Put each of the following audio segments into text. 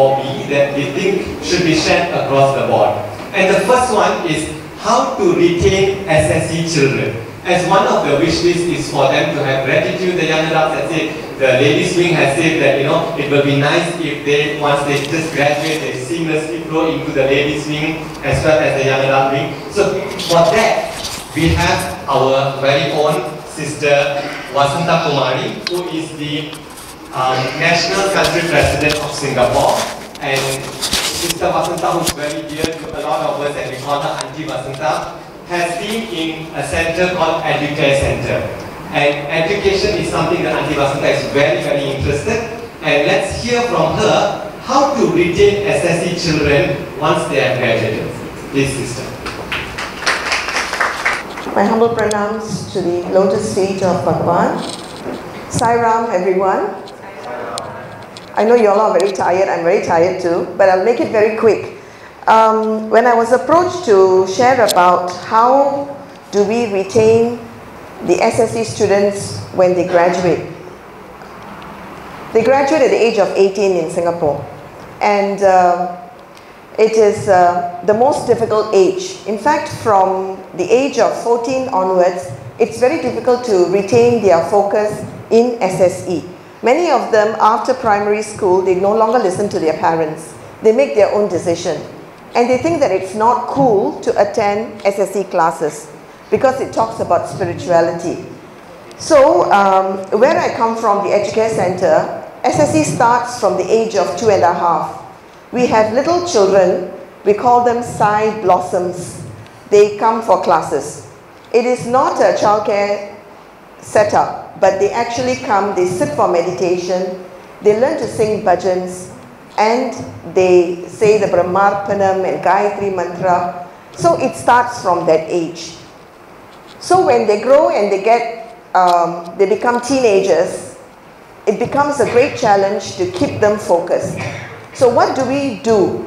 hobby that we think should be shared across the board. And the first one is how to retain SSE children. As one of the wish lists is for them to have gratitude, the young adults have said, the ladies wing has said that, it will be nice if they, once they just graduate, they seamlessly flow into the ladies wing as well as the young adult wing. So for that, we have our very own Sister Vasantha Kumaree, who is the National Country President of Singapore. And Sister Vasantha, who is very dear to a lot of us, and we call her Auntie Vasantha, has been in a center called Educare Centre. And education is something that Auntie Vasantha is very, very interested. And let's hear from her how to retain SSE children once they are graduated. Please, sister. My humble pranams to the lotus feet of Bhagavan. Sai Ram, everyone. I know you all are very tired. I'm very tired too, but I'll make it very quick. When I was approached to share about how do we retain the SSE students when they graduate. They graduate at the age of 18 in Singapore, and it is the most difficult age. In fact, from the age of 14 onwards, it's very difficult to retain their focus in SSE. Many of them, after primary school, they no longer listen to their parents. They make their own decision. And they think that it's not cool to attend SSE classes because it talks about spirituality. So, where I come from, the Educare Centre, SSE starts from the age of 2.5. We have little children, we call them Sai Blossoms. They come for classes. It is not a childcare setup, but they actually come, they sit for meditation, they learn to sing bhajans, and they say the Brahmarpanam and Gayatri Mantra. So it starts from that age. So when they grow and they become teenagers, it becomes a great challenge to keep them focused. So what do we do?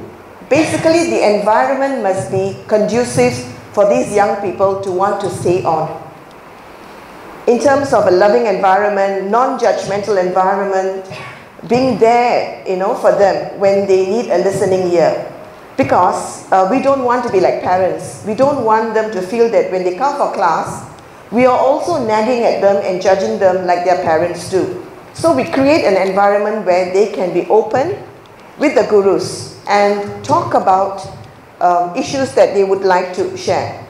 Basically, the environment must be conducive for these young people to want to stay on. In terms of a loving environment, non-judgmental environment, being there, for them when they need a listening ear. Because we don't want to be like parents. We don't want them to feel that when they come for class, we are also nagging at them and judging them like their parents do. So we create an environment where they can be open with the gurus and talk about issues that they would like to share.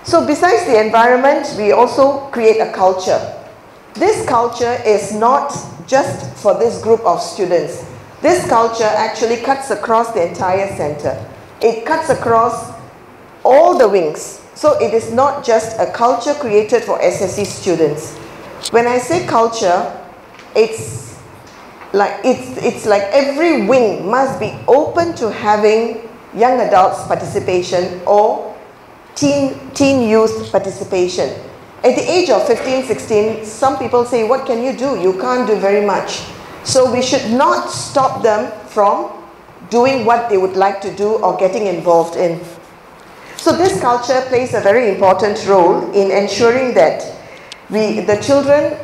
So besides the environment, we also create a culture. This culture is not just for this group of students. This culture actually cuts across the entire center. It cuts across all the wings. So it is not just a culture created for SSE students. When I say culture, it's like every wing must be open to having young adults participation or teen youth participation. At the age of 15, 16, some people say, what can you do? You can't do very much. So we should not stop them from doing what they would like to do or getting involved in. So this culture plays a very important role in ensuring that the children,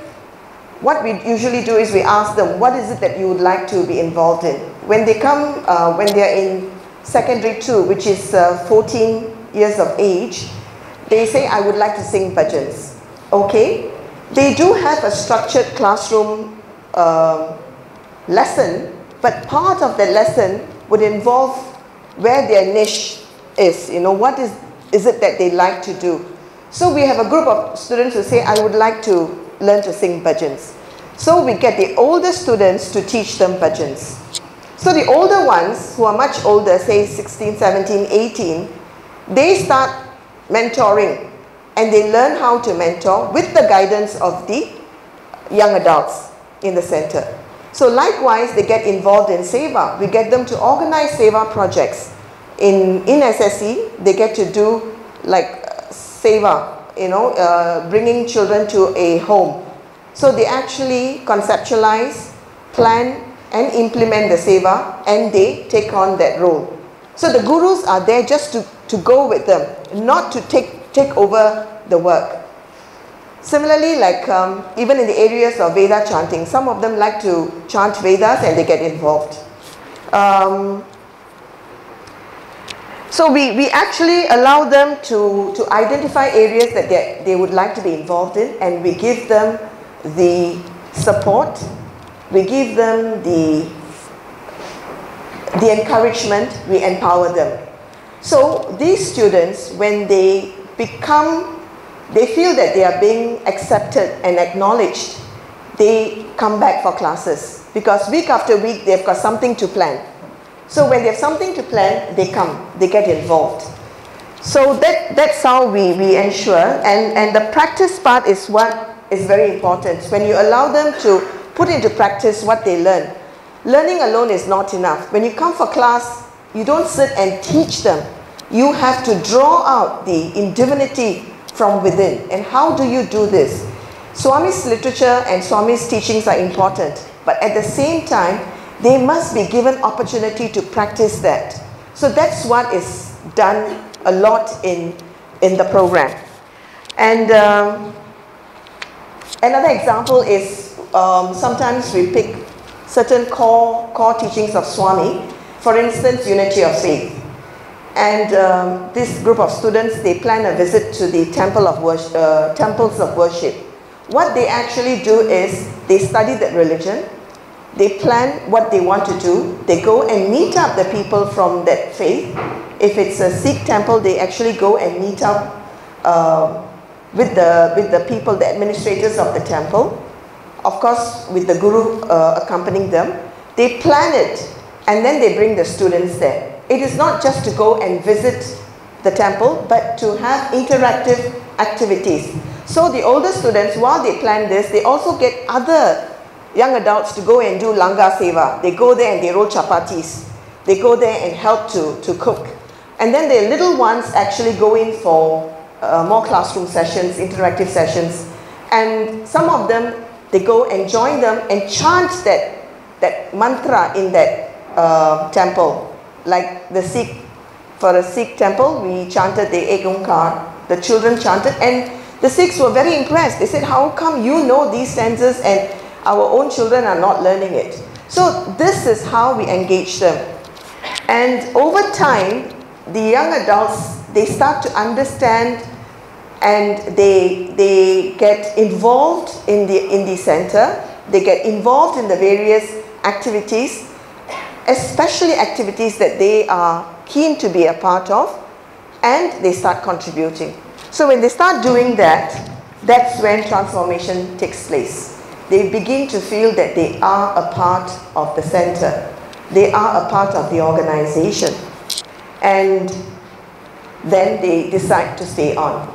what we usually do is we ask them, what is it that you would like to be involved in? When they come, when they are in secondary 2, which is 14 years of age, they say, I would like to sing bhajans. Okay? They do have a structured classroom lesson, but part of the lesson would involve where their niche is. What is it that they like to do? So we have a group of students who say, I would like to learn to sing bhajans. So we get the older students to teach them bhajans. So the older ones, who are much older, say 16, 17, 18, they start mentoring, and they learn how to mentor with the guidance of the young adults in the center. So likewise, they get involved in Seva. We get them to organize Seva projects. In SSE, they get to do like Seva, bringing children to a home. So they actually conceptualize, plan, and implement the Seva, and they take on that role. So the gurus are there just to go with them, not to take over the work. Similarly, like even in the areas of Veda chanting, some of them like to chant Vedas and they get involved. So we actually allow them to identify areas that they would like to be involved in, and we give them the support, we give them the encouragement, we empower them. So these students, when they feel that they are being accepted and acknowledged, they come back for classes, because week after week they've got something to plan. So when they have something to plan, they come, they get involved. So that's how we ensure, and the practice part is what is very important. When you allow them to put into practice what they learn, learning alone is not enough. When you come for class, you don't sit and teach them. You have to draw out the divinity from within. And how do you do this? Swami's literature and Swami's teachings are important, but at the same time, they must be given opportunity to practice that. So that's what is done a lot in the program. And another example is sometimes we pick certain core teachings of Swami. For instance, unity of faith. And this group of students, they plan a visit to the temples of worship. What they actually do is they study that religion. They plan what they want to do. They go and meet up the people from that faith. If it's a Sikh temple, they actually go and meet up with the people, the administrators of the temple. Of course, with the guru accompanying them. They plan it, and then they bring the students there. It is not just to go and visit the temple, but to have interactive activities. So the older students, while they plan this, they also get other young adults to go and do Langa Seva. They go there and they roll chapatis. They go there and help to cook. And then the little ones actually go in for more classroom sessions, interactive sessions. And some of them, they go and join them and chant that mantra in that temple. Like for a Sikh temple, we chanted the Ek Onkar. The children chanted, and the Sikhs were very impressed. They said, how come you know these stanzas and our own children are not learning it? So this is how we engage them. And over time, the young adults, they start to understand, and they get involved in the center. They get involved in the various activities, especially activities that they are keen to be a part of, and they start contributing. So when they start doing that, that's when transformation takes place. They begin to feel that they are a part of the center. They are a part of the organization. And then they decide to stay on.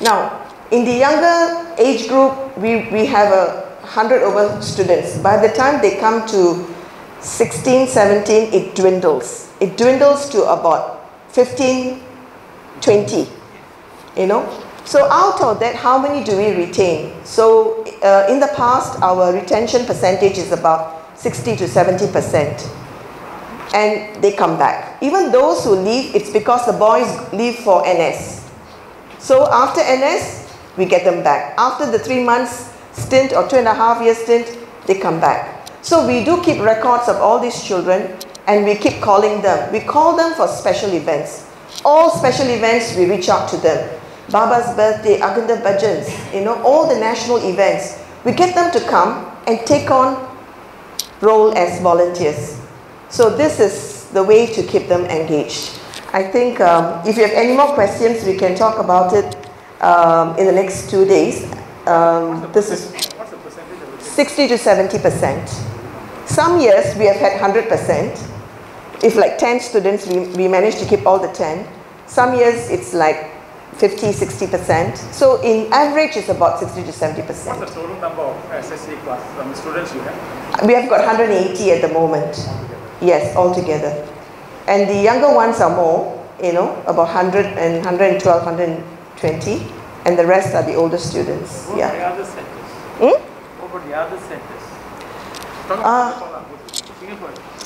Now, in the younger age group, we have 100 over students. By the time they come to 16, 17, it dwindles. It dwindles to about 15, 20, you know. So out of that, how many do we retain? So in the past, our retention percentage is about 60 to 70%. And they come back. Even those who leave, it's because the boys leave for NS. So after NS, we get them back. After the 3 months stint or 2.5 year stint, they come back. So we do keep records of all these children, and we keep calling them. We call them for special events. All special events, we reach out to them. Baba's birthday, Aganda Bhajans, you know, all the national events. We get them to come and take on role as volunteers. So this is the way to keep them engaged. I think if you have any more questions, we can talk about it in the next 2 days. This is what's the percentage of it? 60 to 70%. Some years we have had 100%. If like 10 students, we manage to keep all the 10. Some years it's like 50, 60%. So in average, it's about 60 to 70%. What's the total number of SSE class students you have? We have got 180 at the moment. Yes, altogether. And the younger ones are more, you know, about 100 and 112, 120. And the rest are the older students. What Yeah. about the other centers? Hmm? What about the other centers?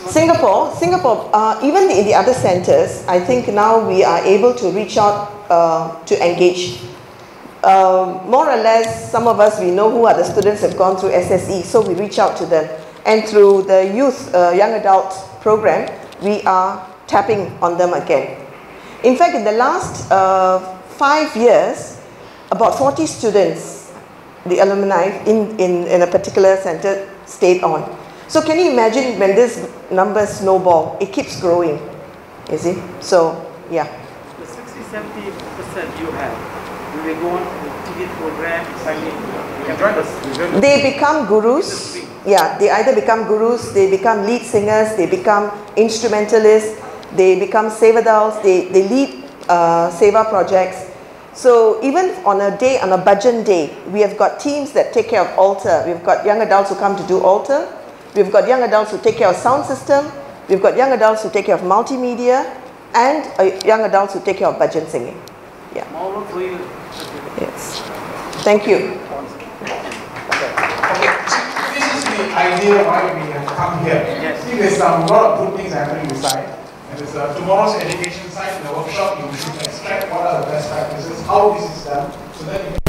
Singapore, even in the other centers, I think now we are able to reach out to engage. More or less, some of us, we know who are the students who have gone through SSE, so we reach out to them. And through the youth, young adult program, we are tapping on them again. In fact, in the last 5 years, about 40 students, the alumni in a particular center stayed on. So can you imagine when this number snowball, it keeps growing, you see? So, yeah. The 60-70% you have, will they go on to TV program, they become gurus. Yeah, they either become gurus, they become lead singers, they become instrumentalists, they become sevadals, they lead seva projects. So even on a day, on a bhajan day, we have got teams that take care of altar. We've got young adults who come to do altar. We've got young adults who take care of sound system. We've got young adults who take care of multimedia, and young adults who take care of bhajan singing. Yeah. Yes. Thank you. Okay. This is the idea why we have come here. Yes. See, there's a lot of good things happening inside. And there's tomorrow's education side in the workshop. You should extract what are the best practices, how this is done, so that you